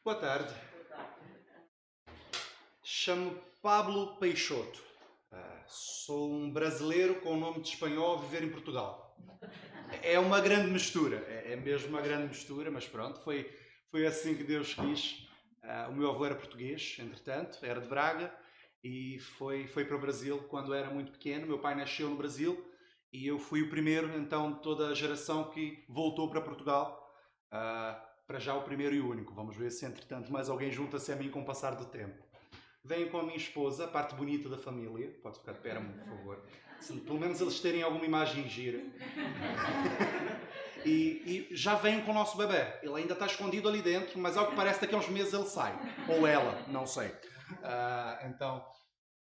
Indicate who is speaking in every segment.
Speaker 1: Boa tarde. Chamo-me Pablo Peixoto. Sou um brasileiro com nome de espanhol a viver em Portugal. É uma grande mistura, é mesmo uma grande mistura, mas pronto, foi assim que Deus quis. O meu avô era português, entretanto, era de Braga e foi para o Brasil quando era muito pequeno. Meu pai nasceu no Brasil e eu fui o primeiro, então, de toda a geração que voltou para Portugal. Para já o primeiro e único. Vamos ver se, entretanto, mais alguém junta-se a mim com o passar do tempo. Venho com a minha esposa, a parte bonita da família. Pode ficar de pé, por favor. Sim, pelo menos eles terem alguma imagem gira. E já venho com o nosso bebê. Ele ainda está escondido ali dentro, mas ao que parece daqui a uns meses ele sai. Ou ela, não sei. Então,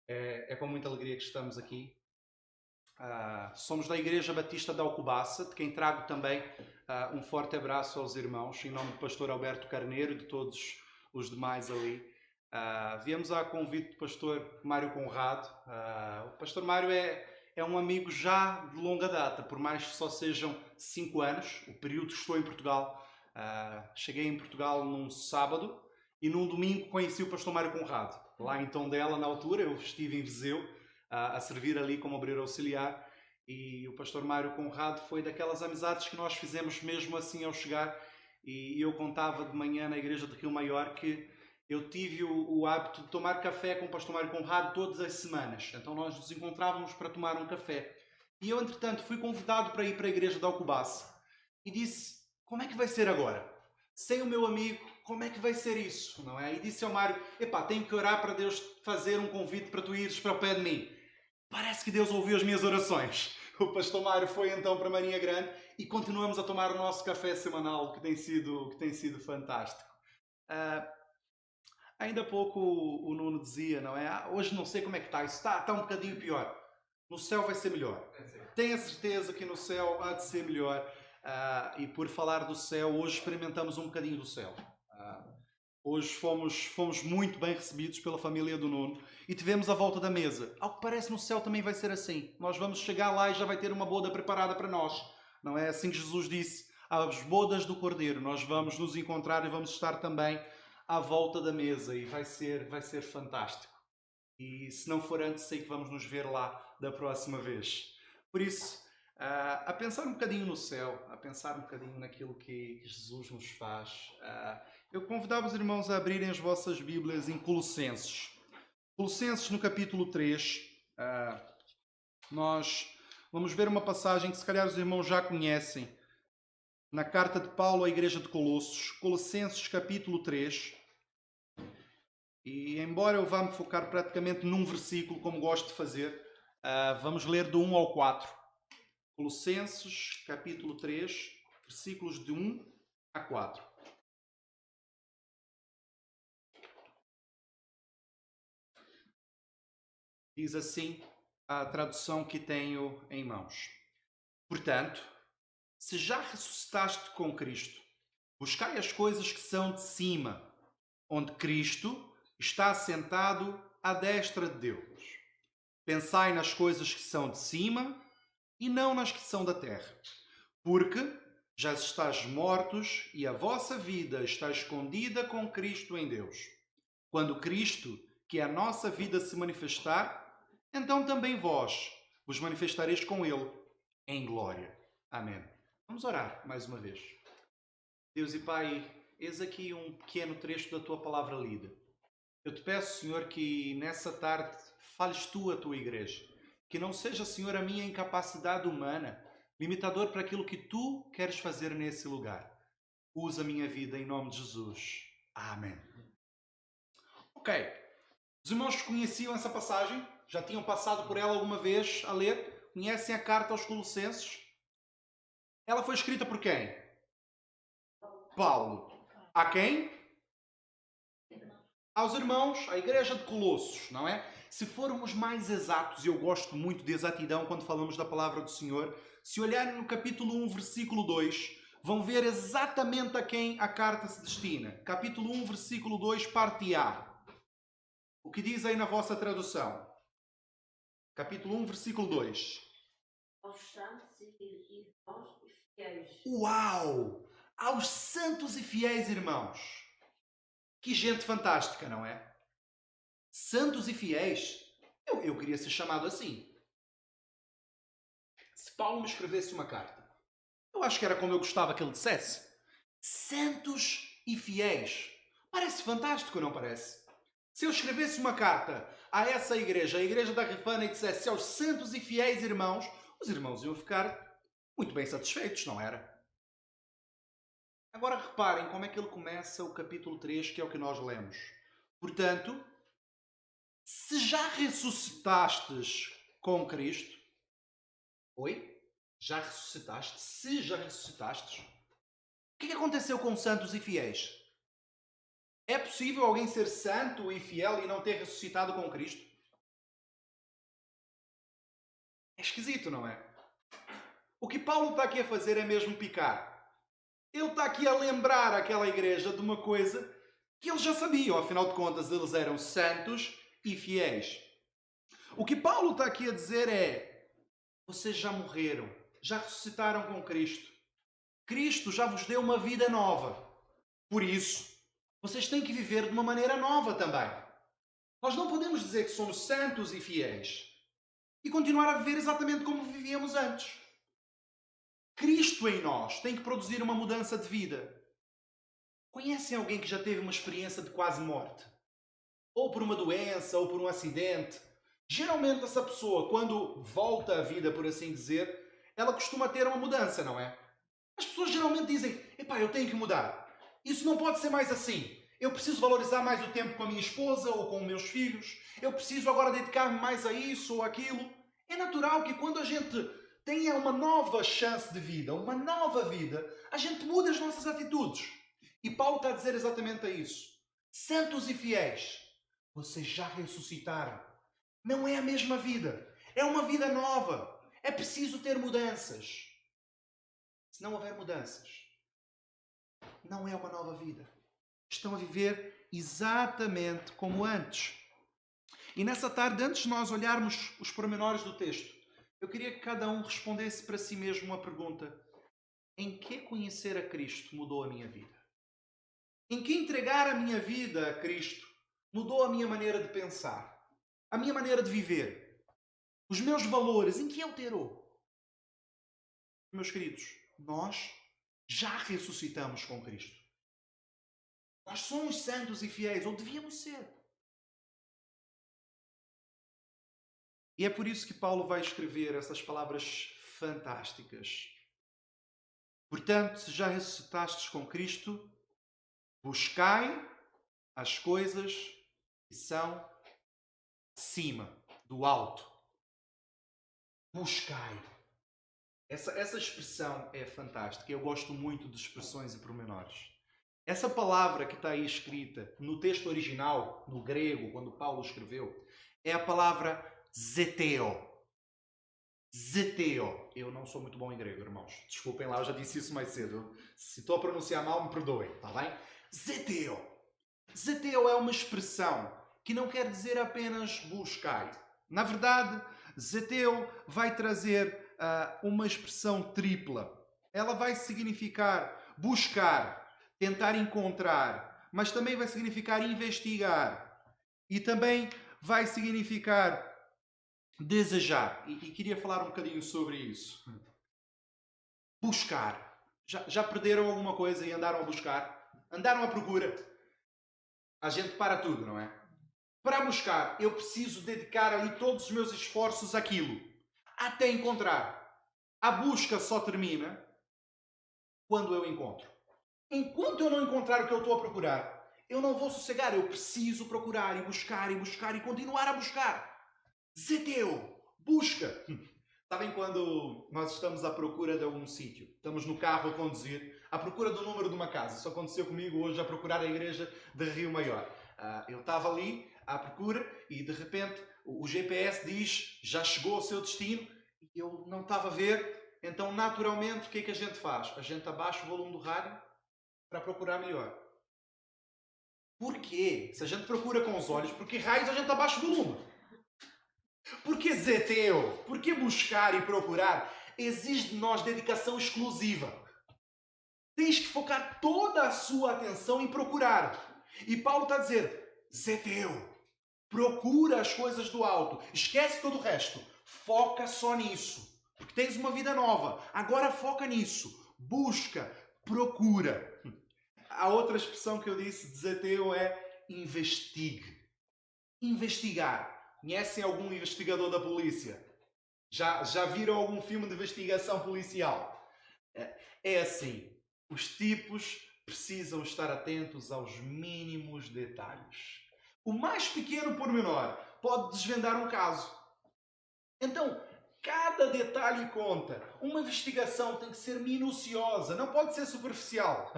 Speaker 1: é com muita alegria que estamos aqui. Somos da Igreja Batista da Alcobaça, de quem trago também um forte abraço aos irmãos, em nome do pastor Alberto Carneiro e de todos os demais ali. Viemos a convite do pastor Mário Conrado. O pastor Mário é um amigo já de longa data, por mais que só sejam 5 anos, o período que estou em Portugal. Cheguei em Portugal num sábado e num domingo conheci o pastor Mário Conrado. Lá em Tondela, na altura, eu estive em Viseu a servir ali como obreiro auxiliar, e o pastor Mário Conrado foi daquelas amizades que nós fizemos mesmo assim ao chegar. E eu contava de manhã na igreja de Rio Maior que eu tive o hábito de tomar café com o pastor Mário Conrado todas as semanas. Então nós nos encontrávamos para tomar um café. E eu, entretanto, fui convidado para ir para a igreja de Alcobaça. E disse, como é que vai ser agora? Sem o meu amigo, como é que vai ser isso? Não é? E disse ao Mário, tenho que orar para Deus fazer um convite para tu ires para o pé de mim. Parece que Deus ouviu as minhas orações. O pastor Mário foi então para Marinha Grande e continuamos a tomar o nosso café semanal, que tem sido fantástico. Ainda há pouco o Nuno dizia, não é? Hoje não sei como é que está, isso está um bocadinho pior. No céu vai ser melhor. Tenho a certeza que no céu há de ser melhor. E por falar do céu, hoje experimentamos um bocadinho do céu. Hoje fomos muito bem recebidos pela família do Nuno e tivemos a volta da mesa. Ao que parece, no céu também vai ser assim. Nós vamos chegar lá e já vai ter uma boda preparada para nós. Não é assim que Jesus disse? Às bodas do Cordeiro nós vamos nos encontrar e vamos estar também à volta da mesa e vai ser fantástico. E se não for antes, sei que vamos nos ver lá da próxima vez. Por isso, a pensar um bocadinho no céu, a pensar um bocadinho naquilo que Jesus nos faz, eu convidava os irmãos a abrirem as vossas Bíblias em Colossenses. Colossenses, no capítulo 3, nós vamos ver uma passagem que se calhar os irmãos já conhecem, na carta de Paulo à igreja de Colossos, Colossenses, capítulo 3. E embora eu vá me focar praticamente num versículo, como gosto de fazer, vamos ler do 1 ao 4. Colossenses, capítulo 3, versículos de 1 a 4. Diz assim a tradução que tenho em mãos. Portanto, se já ressuscitaste com Cristo, buscai as coisas que são de cima, onde Cristo está assentado à destra de Deus. Pensai nas coisas que são de cima e não nas que são da terra. Porque já estáis mortos e a vossa vida está escondida com Cristo em Deus. Quando Cristo, que é a nossa vida, se manifestar, então também vós vos manifestareis com Ele em glória. Amém. Vamos orar mais uma vez. Deus e Pai, eis aqui um pequeno trecho da Tua palavra lida. Eu te peço, Senhor, que nessa tarde fales Tu a Tua igreja. Que não seja, Senhor, a minha incapacidade humana limitador para aquilo que Tu queres fazer nesse lugar. Usa a minha vida em nome de Jesus. Amém. Ok. Os irmãos conheciam essa passagem? Já tinham passado por ela alguma vez a ler? Conhecem a carta aos Colossenses? Ela foi escrita por quem? Paulo. A quem? Aos irmãos, à igreja de Colossos, não é? Se formos mais exatos, e eu gosto muito de exatidão quando falamos da palavra do Senhor, se olharem no capítulo 1, versículo 2, vão ver exatamente a quem a carta se destina. Capítulo 1, versículo 2, parte A. O que diz aí na vossa tradução? Capítulo 1, versículo 2.
Speaker 2: Aos santos e irmãos e fiéis.
Speaker 1: Uau! Aos santos e fiéis irmãos. Que gente fantástica, não é? Santos e fiéis. Eu queria ser chamado assim. Se Paulo me escrevesse uma carta, eu acho que era como eu gostava que ele dissesse. Santos e fiéis. Parece fantástico, não parece? Se eu escrevesse uma carta a essa igreja, a igreja da Rifana, e dissesse aos santos e fiéis irmãos, os irmãos iam ficar muito bem satisfeitos, não era? Agora reparem como é que ele começa o capítulo 3, que é o que nós lemos. Portanto, se já ressuscitastes com Cristo... Oi? Já ressuscitaste? Se já ressuscitastes? O que aconteceu com santos e fiéis? É possível alguém ser santo e fiel e não ter ressuscitado com Cristo? É esquisito, não é? O que Paulo está aqui a fazer é mesmo picar. Ele está aqui a lembrar aquela igreja de uma coisa que eles já sabiam. Afinal de contas, eles eram santos e fiéis. O que Paulo está aqui a dizer é: vocês já morreram, já ressuscitaram com Cristo. Cristo já vos deu uma vida nova. Por isso, vocês têm que viver de uma maneira nova também. Nós não podemos dizer que somos santos e fiéis e continuar a viver exatamente como vivíamos antes. Cristo em nós tem que produzir uma mudança de vida. Conhecem alguém que já teve uma experiência de quase morte? Ou por uma doença, ou por um acidente? Geralmente essa pessoa, quando volta à vida, por assim dizer, ela costuma ter uma mudança, não é? As pessoas geralmente dizem: epá, eu tenho que mudar. Isso não pode ser mais assim. Eu preciso valorizar mais o tempo com a minha esposa ou com os meus filhos. Eu preciso agora dedicar-me mais a isso ou aquilo. É natural que quando a gente tenha uma nova chance de vida, uma nova vida, a gente muda as nossas atitudes. E Paulo está a dizer exatamente isso. Santos e fiéis, vocês já ressuscitaram. Não é a mesma vida. É uma vida nova. É preciso ter mudanças. Se não houver mudanças, não é uma nova vida. Estão a viver exatamente como antes. E nessa tarde, antes de nós olharmos os pormenores do texto, eu queria que cada um respondesse para si mesmo uma pergunta: em que conhecer a Cristo mudou a minha vida? Em que entregar a minha vida a Cristo mudou a minha maneira de pensar? A minha maneira de viver? Os meus valores, em que alterou? Meus queridos, nós já ressuscitamos com Cristo. Nós somos santos e fiéis, ou devíamos ser. E é por isso que Paulo vai escrever essas palavras fantásticas. Portanto, se já ressuscitastes com Cristo, buscai as coisas que são acima, do alto. Buscai. Essa expressão é fantástica. Eu gosto muito de expressões e pormenores. Essa palavra que está aí escrita no texto original, no grego, quando Paulo escreveu, é a palavra zeteo. Zeteo. Eu não sou muito bom em grego, irmãos. Desculpem lá, eu já disse isso mais cedo. Se estou a pronunciar mal, me perdoem, está bem? Zeteo. Zeteo é uma expressão que não quer dizer apenas buscai. Na verdade, zeteo vai trazer uma expressão tripla. Ela vai significar buscar, tentar encontrar, mas também vai significar investigar. E também vai significar desejar. E queria falar um bocadinho sobre isso. Buscar. Já perderam alguma coisa e andaram a buscar? Andaram à procura? A gente para tudo, não é? Para buscar, eu preciso dedicar ali todos os meus esforços àquilo, até encontrar. A busca só termina quando eu encontro. Enquanto eu não encontrar o que eu estou a procurar, eu não vou sossegar. Eu preciso procurar e buscar e buscar e continuar a buscar. Zeteu, busca. Sabem quando nós estamos à procura de algum sítio? Estamos no carro a conduzir, à procura do número de uma casa. Isso aconteceu comigo hoje a procurar a igreja de Rio Maior. Eu estava ali à procura e de repente o GPS diz já chegou ao seu destino e eu não estava a ver. Então naturalmente o que é que a gente faz? A gente abaixa o volume do rádio para procurar melhor. Porquê? Se a gente procura com os olhos, por que raios a gente abaixa o volume? Porque zeteu, porque buscar e procurar exige de nós dedicação exclusiva. Tens que focar toda a sua atenção em procurar. E Paulo está a dizer, Zeteu, procura as coisas do alto, esquece todo o resto, foca só nisso, porque tens uma vida nova, agora foca nisso, busca, procura. A outra expressão que eu disse de Zeteu é investigue. Investigar. Conhecem algum investigador da polícia? Já viram algum filme de investigação policial? É assim, os tipos precisam estar atentos aos mínimos detalhes. O mais pequeno pormenor pode desvendar um caso. Então, cada detalhe conta. Uma investigação tem que ser minuciosa, não pode ser superficial.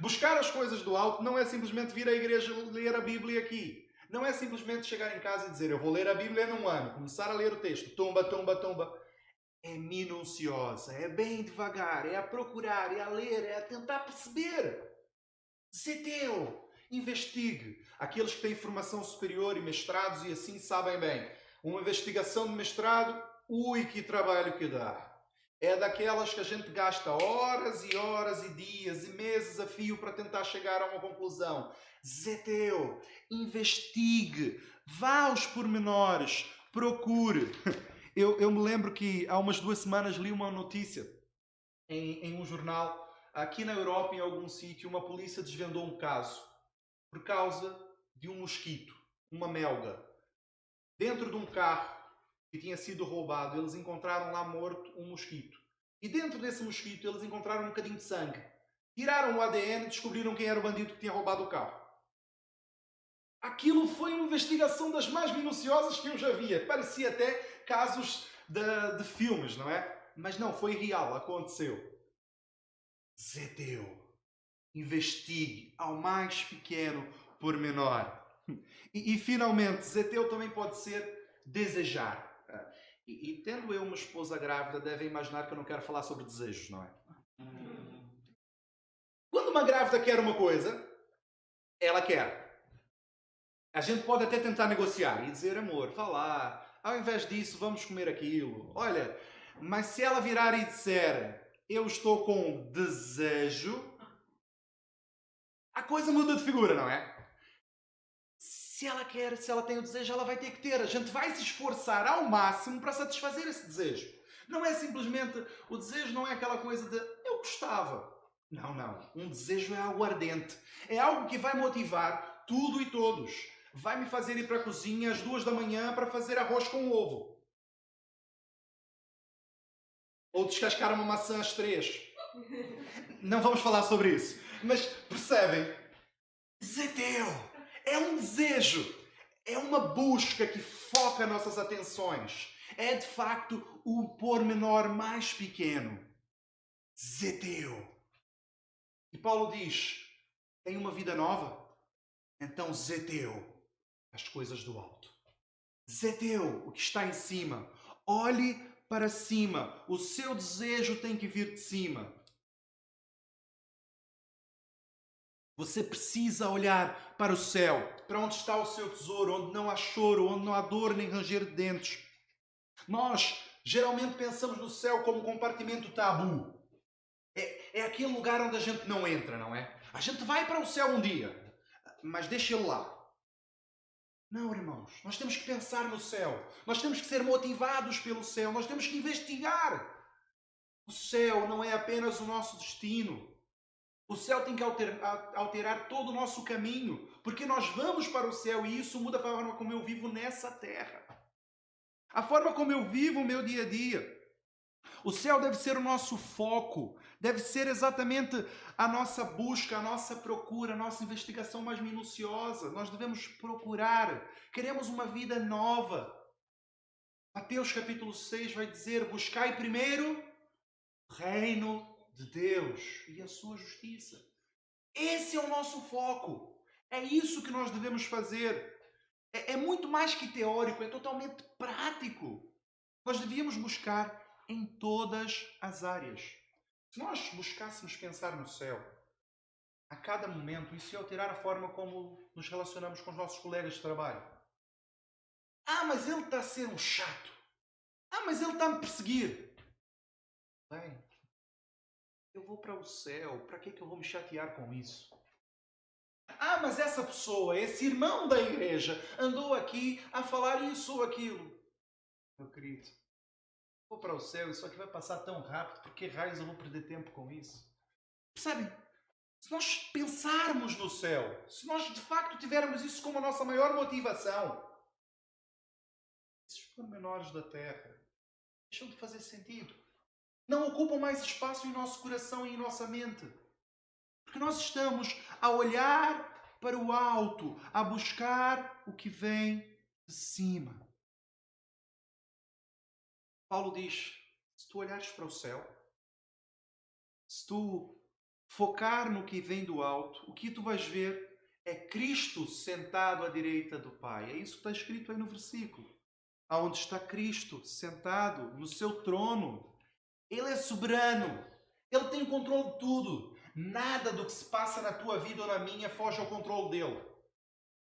Speaker 1: Buscar as coisas do alto não é simplesmente vir à igreja ler a Bíblia aqui. Não é simplesmente chegar em casa e dizer eu vou ler a Bíblia num ano, começar a ler o texto, tumba, tumba, tumba. É minuciosa, é bem devagar, é a procurar, é a ler, é a tentar perceber. Zeteu, investigue. Aqueles que têm formação superior e mestrados e assim sabem bem. Uma investigação de mestrado, ui, que trabalho que dá. É daquelas que a gente gasta horas e horas e dias e meses a fio para tentar chegar a uma conclusão. Zeteu, investigue, vá aos pormenores, procure. Eu me lembro que há umas 2 semanas li uma notícia em um jornal. Aqui na Europa, em algum sítio, uma polícia desvendou um caso por causa de um mosquito, uma melga. Dentro de um carro que tinha sido roubado, eles encontraram lá morto um mosquito. E dentro desse mosquito, eles encontraram um bocadinho de sangue. Tiraram o ADN e descobriram quem era o bandido que tinha roubado o carro. Aquilo foi uma investigação das mais minuciosas que eu já via. Parecia até casos de filmes, não é? Mas não, foi real, aconteceu. Zeteu, investigue ao mais pequeno pormenor. E finalmente, Zeteu também pode ser desejar. E tendo eu uma esposa grávida, devem imaginar que eu não quero falar sobre desejos, não é? Quando uma grávida quer uma coisa, ela quer. A gente pode até tentar negociar e dizer, amor, vá lá, ao invés disso, vamos comer aquilo. Olha, mas se ela virar e disser, eu estou com desejo, a coisa muda de figura, não é? Se ela quer, se ela tem o desejo, ela vai ter que ter. A gente vai se esforçar ao máximo para satisfazer esse desejo. Não é simplesmente, o desejo não é aquela coisa de, eu gostava. Não, não. Um desejo é algo ardente. É algo que vai motivar tudo e todos. Vai me fazer ir para a cozinha às 2 da manhã para fazer arroz com ovo. Ou descascar uma maçã às 3. Não vamos falar sobre isso. Mas percebem? Zeteu é um desejo. É uma busca que foca nossas atenções. É de facto o pormenor mais pequeno. Zeteu. E Paulo diz, tem uma vida nova? Então Zeteu, as coisas do alto. Zeteu, o que está em cima. Olhe para cima. O seu desejo tem que vir de cima. Você precisa olhar para o céu, para onde está o seu tesouro, onde não há choro, onde não há dor nem ranger de dentes. Nós geralmente pensamos no céu como um compartimento tabu. É aquele lugar onde a gente não entra, não é? A gente vai para o céu um dia, mas deixa ele lá. Não, irmãos, nós temos que pensar no céu. Nós temos que ser motivados pelo céu. Nós temos que investigar. O céu não é apenas o nosso destino. O céu tem que alterar todo o nosso caminho, porque nós vamos para o céu e isso muda a forma como eu vivo nessa terra. A forma como eu vivo o meu dia a dia. O céu deve ser o nosso foco, deve ser exatamente a nossa busca, a nossa procura, a nossa investigação mais minuciosa. Nós devemos procurar, queremos uma vida nova. Mateus capítulo 6 vai dizer, buscai primeiro o reino de Deus e a sua justiça. Esse é o nosso foco. É isso que nós devemos fazer. É muito mais que teórico, é totalmente prático. Nós devíamos buscar em todas as áreas. Se nós buscássemos pensar no céu, a cada momento, isso ia alterar a forma como nos relacionamos com os nossos colegas de trabalho. Ah, mas ele está a ser um chato. Ah, mas ele está a me perseguir. Bem, eu vou para o céu. Para que é que eu vou me chatear com isso? Ah, mas essa pessoa, esse irmão da igreja, andou aqui a falar isso ou aquilo. Meu querido, vou para o céu, isso aqui vai passar tão rápido, por que raios eu vou perder tempo com isso? Percebem? Se nós pensarmos no céu, se nós de facto tivermos isso como a nossa maior motivação, esses pormenores da terra deixam de fazer sentido. Não ocupam mais espaço em nosso coração e em nossa mente. Porque nós estamos a olhar para o alto, a buscar o que vem de cima. Paulo diz, se tu olhares para o céu, se tu focar no que vem do alto, o que tu vais ver é Cristo sentado à direita do Pai. É isso que está escrito aí no versículo. Aonde está Cristo sentado no seu trono. Ele é soberano. Ele tem o controle de tudo. Nada do que se passa na tua vida ou na minha foge ao controle dele.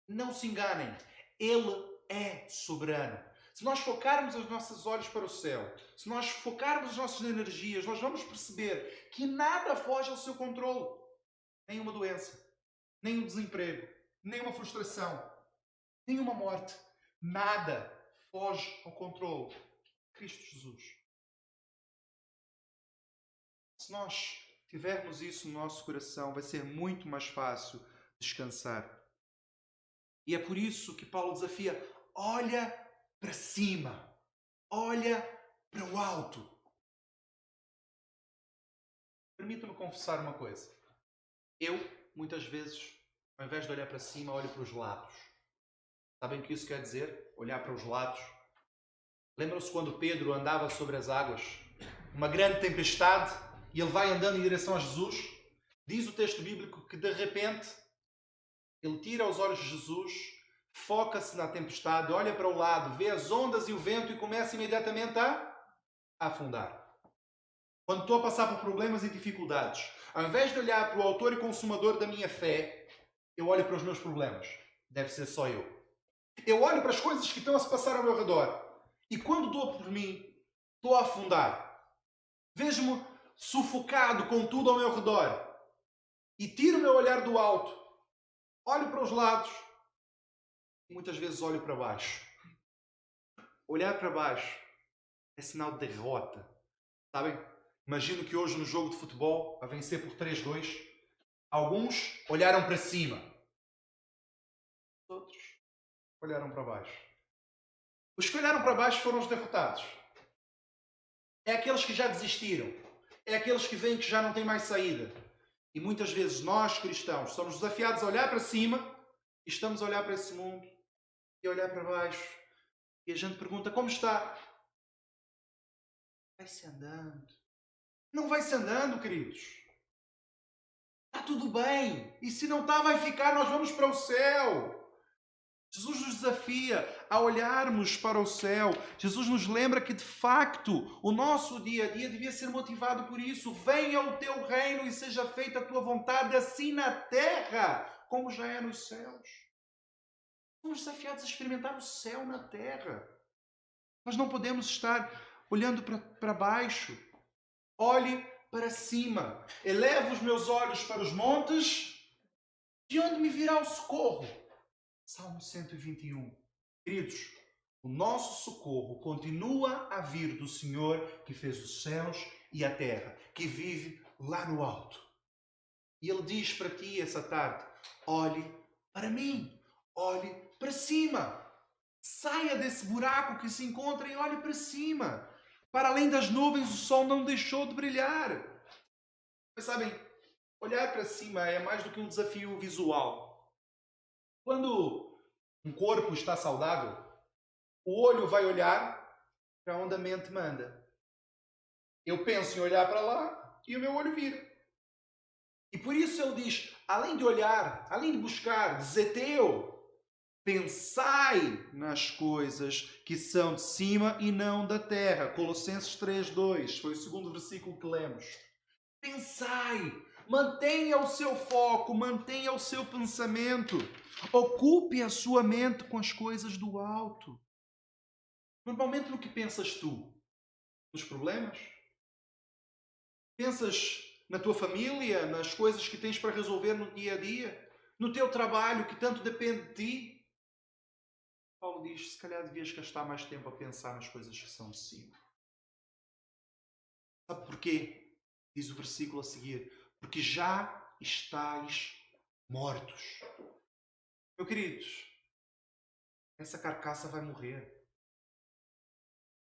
Speaker 1: Não se enganem. Ele é soberano. Se nós focarmos os nossos olhos para o céu, se nós focarmos as nossas energias, nós vamos perceber que nada foge ao seu controle. Nenhuma doença, nenhum desemprego, nenhuma frustração, nenhuma morte. Nada foge ao controle de Cristo Jesus. Se nós tivermos isso no nosso coração, vai ser muito mais fácil descansar. E é por isso que Paulo desafia, olha para cima, olha para o alto. Permita-me confessar uma coisa. Eu, muitas vezes, ao invés de olhar para cima, olho para os lados. Sabem o que isso quer dizer? Olhar para os lados. Lembram-se quando Pedro andava sobre as águas? Uma grande tempestade e ele vai andando em direção a Jesus? Diz o texto bíblico que de repente ele tira os olhos de Jesus, foca-se na tempestade, olha para o lado, vê as ondas e o vento e começa imediatamente a afundar. Quando estou a passar por problemas e dificuldades, ao invés de olhar para o autor e consumador da minha fé, eu olho para os meus problemas. Deve ser só eu. Eu olho para as coisas que estão a se passar ao meu redor. E quando dou por mim, estou a afundar. Vejo-me sufocado com tudo ao meu redor. E tiro o meu olhar do alto. Olho para os lados. E muitas vezes olho para baixo. Olhar para baixo é sinal de derrota. Sabem? Imagino que hoje no jogo de futebol, a vencer por 3-2, alguns olharam para cima. Outros olharam para baixo. Os que olharam para baixo foram os derrotados. É aqueles que já desistiram. É aqueles que veem que já não têm mais saída. E muitas vezes nós, cristãos, somos desafiados a olhar para cima e estamos a olhar para esse mundo e a olhar para baixo. E a gente pergunta, como está? Vai-se andando. Não vai-se andando, queridos. Está tudo bem. E se não está, vai ficar. Nós vamos para o céu. Jesus nos desafia a olharmos para o céu. Jesus nos lembra que, de facto, o nosso dia a dia devia ser motivado por isso. Venha o teu reino e seja feita a tua vontade, assim na terra, como já é nos céus. Somos desafiados a experimentar o céu na terra. Nós não podemos estar olhando para baixo. Olhe para cima. Elevo os meus olhos para os montes. De onde me virá o socorro? Salmo 121. Queridos, o nosso socorro continua a vir do Senhor que fez os céus e a terra, que vive lá no alto. E Ele diz para ti essa tarde, olhe para mim, olhe para cima. Saia desse buraco que se encontra e olhe para cima. Para além das nuvens, o sol não deixou de brilhar. Mas sabem, olhar para cima é mais do que um desafio visual. Quando um corpo está saudável, o olho vai olhar para onde a mente manda. Eu penso em olhar para lá e o meu olho vira. E por isso ele diz, além de olhar, além de buscar, zeteu, pensai nas coisas que são de cima e não da terra. Colossenses 3:2, foi o segundo versículo que lemos. Pensai, mantenha o seu foco, mantenha o seu pensamento. Ocupe a sua mente com as coisas do alto. Normalmente no que pensas tu? Nos problemas? Pensas na tua família, nas coisas que tens para resolver no dia a dia? no teu trabalho que tanto depende de ti. Paulo diz, se calhar devias gastar mais tempo a pensar nas coisas que são de cima. Sabe porquê? Diz o versículo a seguir. Porque já estáis mortos. Meus queridos, essa carcaça vai morrer.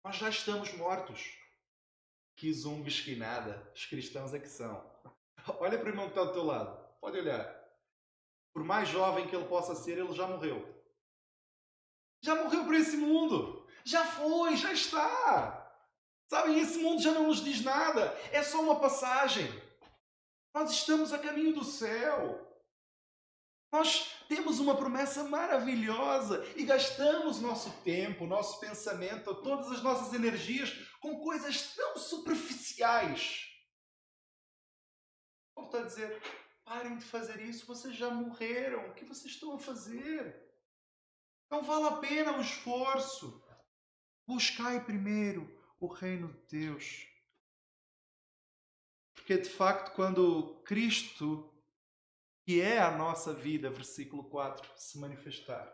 Speaker 1: Nós já estamos mortos. Que zumbis que nada. Os cristãos é que são. Olha para o irmão que está do teu lado. Pode olhar. Por mais jovem que ele possa ser, ele já morreu. Já morreu para esse mundo. Já foi, já está. Sabem, esse mundo já não nos diz nada. É só uma passagem. Nós estamos a caminho do céu. Nós temos uma promessa maravilhosa e gastamos nosso tempo, nosso pensamento, todas as nossas energias com coisas tão superficiais. Como está a dizer, parem de fazer isso, vocês já morreram. O que vocês estão a fazer? Não vale a pena o esforço. Buscai primeiro o reino de Deus. Porque de facto, quando Cristo, que é a nossa vida, versículo 4, se manifestar,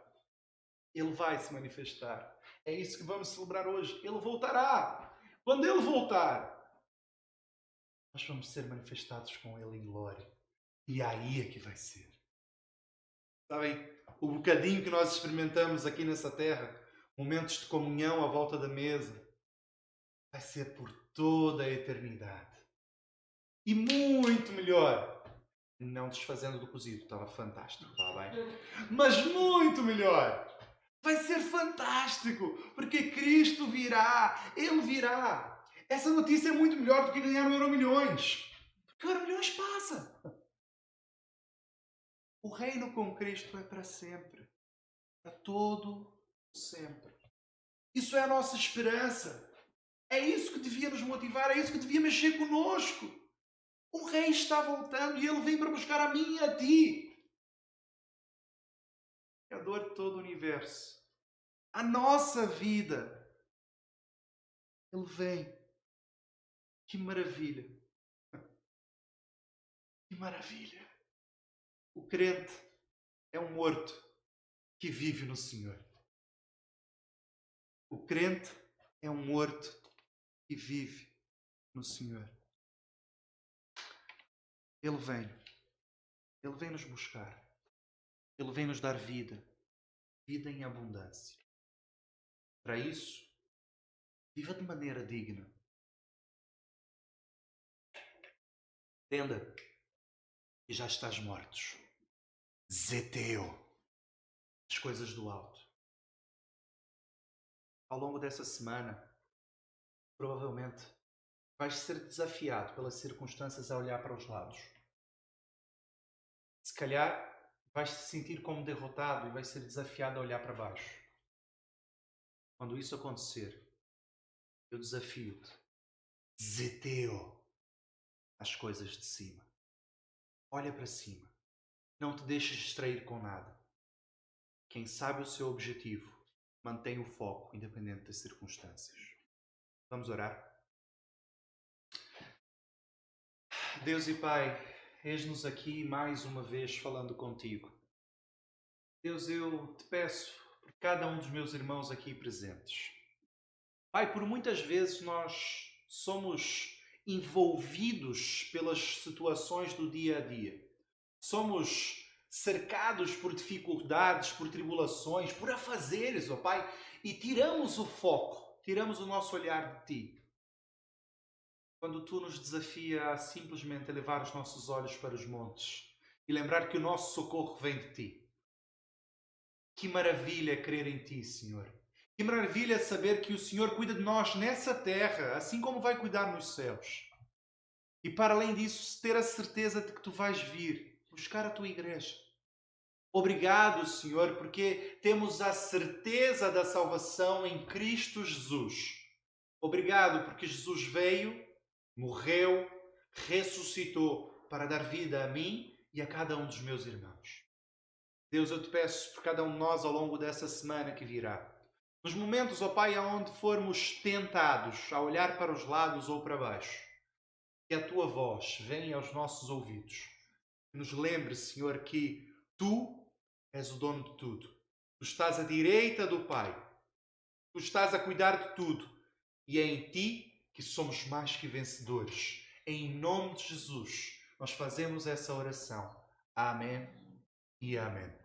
Speaker 1: Ele vai se manifestar. É isso que vamos celebrar hoje. Ele voltará. Quando Ele voltar, nós vamos ser manifestados com Ele em glória. E aí é que vai ser. Sabem, o bocadinho que nós experimentamos aqui nessa terra, momentos de comunhão à volta da mesa, vai ser por toda a eternidade. E muito melhor. Não desfazendo do cozido, estava fantástico, estava bem? Mas muito melhor. Vai ser fantástico, porque Cristo virá, Ele virá. Essa notícia é muito melhor do que ganhar um Euromilhões. Porque o Euromilhões passa. O reino com Cristo é para sempre. Para todo sempre. Isso é a nossa esperança. É isso que devia nos motivar, é isso que devia mexer conosco. O Rei está voltando e Ele vem para buscar a mim e a ti. Criador de todo o universo. A nossa vida. Ele vem. Que maravilha. Que maravilha. O crente é um morto que vive no Senhor. O crente é um morto que vive no Senhor. Ele vem. Ele vem nos buscar. Ele vem nos dar vida. Vida em abundância. Para isso, viva de maneira digna. Entenda que já estás mortos. Zeteu. As coisas do alto. Ao longo dessa semana, provavelmente, vais ser desafiado pelas circunstâncias a olhar para os lados. Se calhar, vais te sentir como derrotado e vais ser desafiado a olhar para baixo. Quando isso acontecer, eu desafio-te. Zeteu. As coisas de cima. Olha para cima. Não te deixes distrair com nada. Quem sabe o seu objetivo, mantém o foco, independente das circunstâncias. Vamos orar? Deus e Pai, eis-nos aqui mais uma vez falando contigo. Deus, eu te peço por cada um dos meus irmãos aqui presentes. Pai, por muitas vezes nós somos envolvidos pelas situações do dia a dia. Somos cercados por dificuldades, por tribulações, por afazeres, ó Pai, e tiramos o foco, tiramos o nosso olhar de Ti. Quando Tu nos desafia a simplesmente elevar os nossos olhos para os montes e lembrar que o nosso socorro vem de Ti. Que maravilha crer em Ti, Senhor. Que maravilha saber que o Senhor cuida de nós nessa terra, assim como vai cuidar nos céus. E para além disso, ter a certeza de que Tu vais vir buscar a Tua igreja. Obrigado, Senhor, porque temos a certeza da salvação em Cristo Jesus. Obrigado porque Jesus veio, morreu, ressuscitou para dar vida a mim e a cada um dos meus irmãos. Deus, eu te peço por cada um de nós ao longo dessa semana que virá. Nos momentos, ó Pai, onde formos tentados a olhar para os lados ou para baixo, que a Tua voz venha aos nossos ouvidos. Nos lembre, Senhor, que Tu és o dono de tudo. Tu estás à direita do Pai. Tu estás a cuidar de tudo. E é em Ti que somos mais que vencedores. Em nome de Jesus, nós fazemos essa oração. Amém e amém.